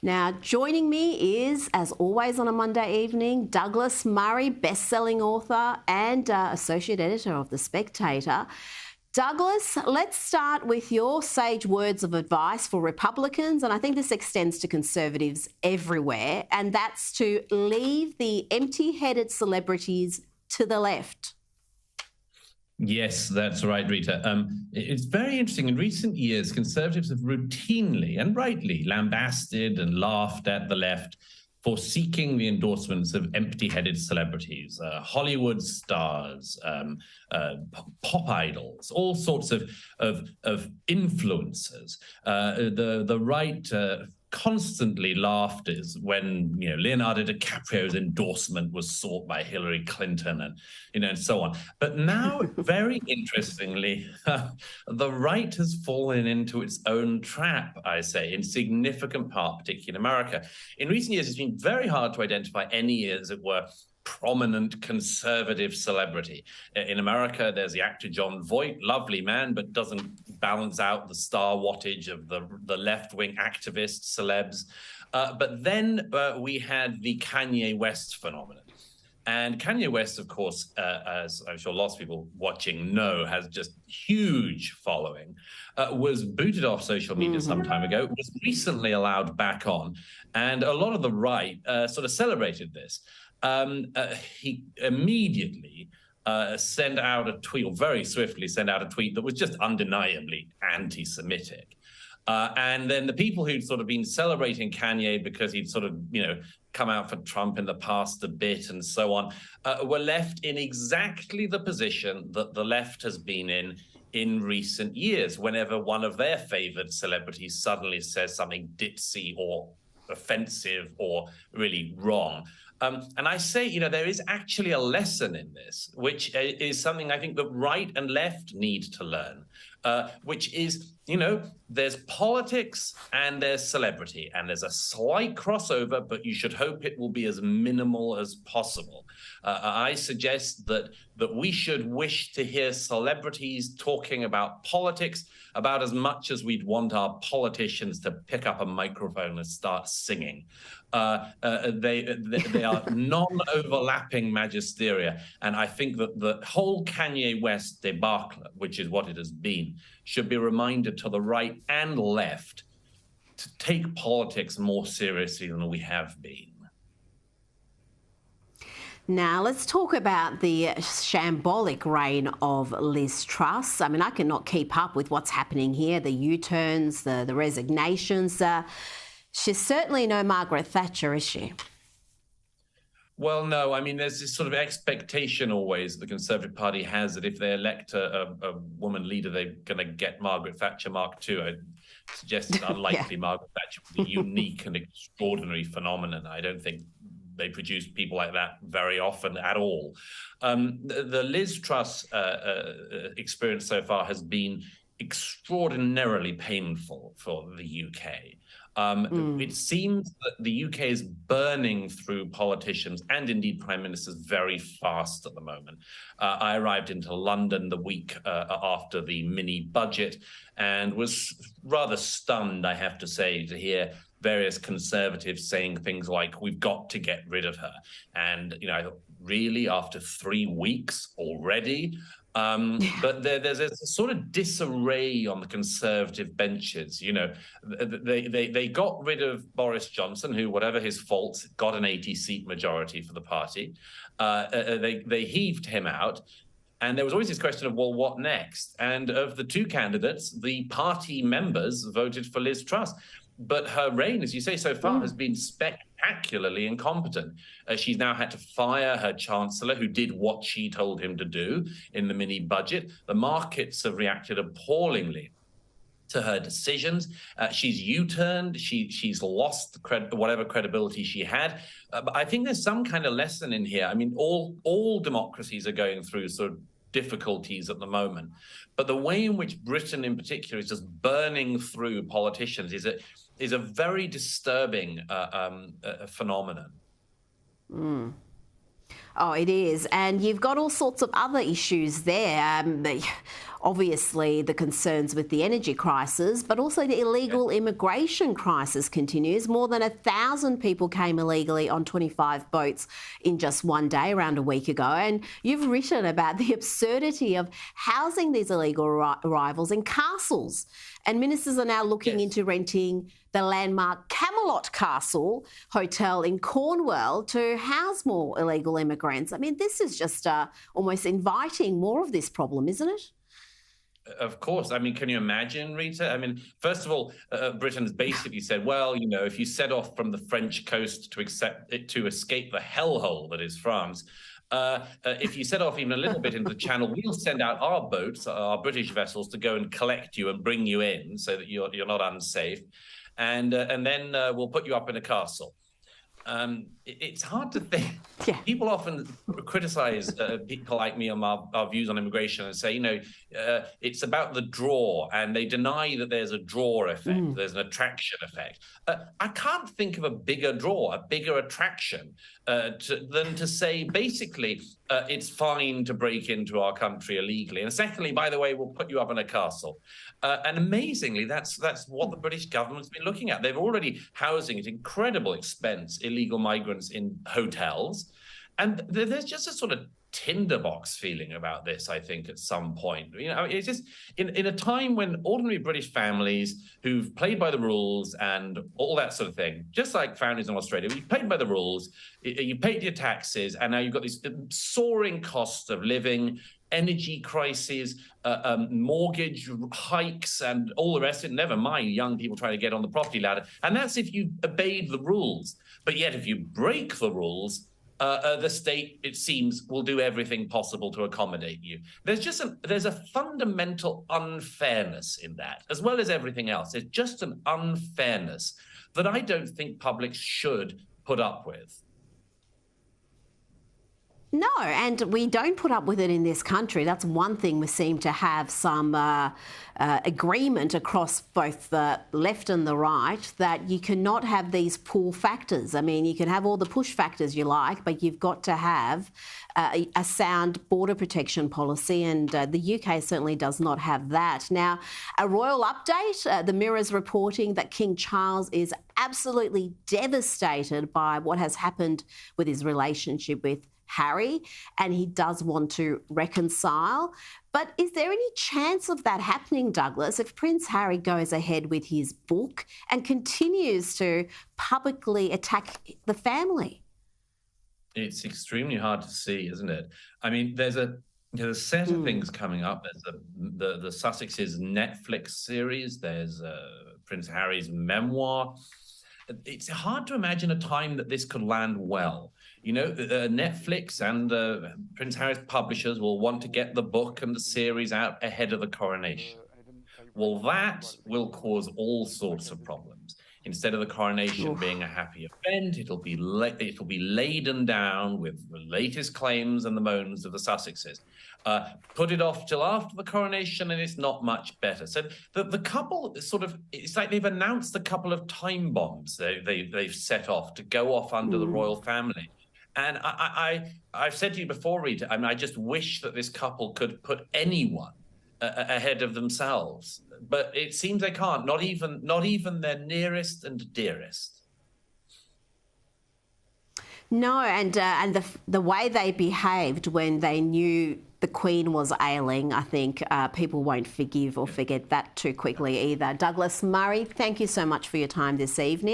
Now, joining me is, as always on a Monday evening, Douglas Murray, best-selling author and associate editor of The Spectator. Douglas, let's start with your sage words of advice for Republicans, and I think this extends to Conservatives everywhere, and that's to leave the empty-headed celebrities to the left. Yes, that's right, Rita. It's very interesting. In recent years, Conservatives have routinely and rightly lambasted and laughed at the left for seeking the endorsements of empty-headed celebrities, Hollywood stars, pop idols, all sorts of influencers. The right constantly laughed is when Leonardo DiCaprio's endorsement was sought by Hillary Clinton and so on. But now, very interestingly, the right has fallen into its own trap, I say, in significant part, particularly in America. In recent years, it's been very hard to identify any, as it were, prominent conservative celebrity. In America, there's the actor Jon Voight, lovely man, but doesn't balance out the star wattage of the left-wing activist celebs. But then we had the Kanye West phenomenon. And Kanye West, of course, as I'm sure lots of people watching know, has just huge following, was booted off social media some time ago, was recently allowed back on. And a lot of the right sort of celebrated this. He immediately sent out a tweet, or very swiftly sent out a tweet that was just undeniably anti-Semitic. And then the people who'd sort of been celebrating Kanye because he'd sort of, come out for Trump in the past a bit and so on, were left in exactly the position that the left has been in recent years, whenever one of their favored celebrities suddenly says something ditzy or offensive or really wrong. And I say, there is actually a lesson in this, which is something I think that right and left need to learn, which is, there's politics and there's celebrity, and there's a slight crossover, but you should hope it will be as minimal as possible. I suggest that we should wish to hear celebrities talking about politics about as much as we'd want our politicians to pick up a microphone and start singing. They are non-overlapping magisteria. And I think that the whole Kanye West debacle, which is what it has been, should be a reminder to the right and left to take politics more seriously than we have been. Now, let's talk about the shambolic reign of Liz Truss. I mean, I cannot keep up with what's happening here, the U-turns, the resignations. She's certainly no Margaret Thatcher, is she? Well, no. I mean, there's this sort of expectation always the Conservative Party has that if they elect a woman leader, they're going to get Margaret Thatcher Mark II. I suggest it's unlikely. Margaret Thatcher would be a unique and extraordinary phenomenon. I don't think they produce people like that very often at all. The Liz Truss experience so far has been extraordinarily painful for the UK. It seems that the UK is burning through politicians and indeed prime ministers very fast at the moment. I arrived into London the week after the mini budget and was rather stunned, I have to say, to hear various Conservatives saying things like, we've got to get rid of her. And, I thought, really, after 3 weeks already? But there's a sort of disarray on the Conservative benches. They got rid of Boris Johnson, who, whatever his faults, got an 80-seat majority for the party. They heaved him out. And there was always this question of, well, what next? And of the two candidates, the party members voted for Liz Truss. But her reign, as you say, so far has been spectacularly incompetent. She's now had to fire her chancellor, who did what she told him to do in the mini budget. The markets have reacted appallingly to her decisions. She's U-turned. She's lost whatever credibility she had. But I think there's some kind of lesson in here. I mean, all democracies are going through sort of difficulties at the moment. But the way in which Britain in particular is just burning through politicians is a very disturbing phenomenon. Oh, it is. And you've got all sorts of other issues there. obviously the concerns with the energy crisis, but also the illegal immigration crisis continues. More than 1,000 people came illegally on 25 boats in just one day around a week ago. And you've written about the absurdity of housing these illegal arrivals in castles. And ministers are now looking into renting the landmark Camelot Castle Hotel in Cornwall to house more illegal immigrants. I mean, this is just almost inviting more of this problem, isn't it? Of course. I mean, can you imagine, Rita? I mean, first of all, Britain's basically said, well, you know, if you set off from the French coast to escape the hellhole that is France, if you set off even a little bit into the channel, we'll send out our boats, our British vessels, to go and collect you and bring you in so that you're not unsafe. And then we'll put you up in a castle. It's hard to think. Yeah. People often criticize people like me on our views on immigration and say, you know, it's about the draw, and they deny that there's a draw effect, there's an attraction effect. I can't think of a bigger draw, a bigger attraction than to say, basically, it's fine to break into our country illegally. And secondly, by the way, we'll put you up in a castle. And amazingly, that's what the British government's been looking at. They're already housing at incredible expense illegal migrants in hotels. And there's just a sort of tinderbox feeling about this, I think, at some point. You know, it's just in a time when ordinary British families who've played by the rules and all that sort of thing, just like families in Australia, you played by the rules, you paid your taxes, and now you've got these soaring costs of living, energy crises, mortgage hikes, and all the rest of it. Never mind young people trying to get on the property ladder. And that's if you obeyed the rules. But yet, if you break the rules, the state, it seems, will do everything possible to accommodate you. There's a fundamental unfairness in that, as well as everything else. It's just an unfairness that I don't think public should put up with. No, and we don't put up with it in this country. That's one thing we seem to have some agreement across both the left and the right, that you cannot have these pull factors. I mean, you can have all the push factors you like, but you've got to have a sound border protection policy, and the UK certainly does not have that. Now, a royal update, the Mirror's reporting that King Charles is absolutely devastated by what has happened with his relationship with Harry, and he does want to reconcile. But is there any chance of that happening, Douglas, if Prince Harry goes ahead with his book and continues to publicly attack the family? It's extremely hard to see, isn't it? I mean, there's a set of things coming up. There's the Sussex's Netflix series. There's Prince Harry's memoir. It's hard to imagine a time that this could land well. You know, Netflix and Prince Harry's publishers will want to get the book and the series out ahead of the coronation. Well, that will cause all sorts of problems. Instead of the coronation being a happy event, it'll be laden down with the latest claims and the moans of the Sussexes. Put it off till after the coronation, and it's not much better. So the couple it's like they've announced a couple of time bombs they've set off to go off under the royal family. And I've said to you before, Rita, I mean, I just wish that this couple could put anyone ahead of themselves, but it seems they can't. Not even their nearest and dearest. No, and the way they behaved when they knew the Queen was ailing, I think people won't forgive or forget that too quickly either. Douglas Murray, thank you so much for your time this evening.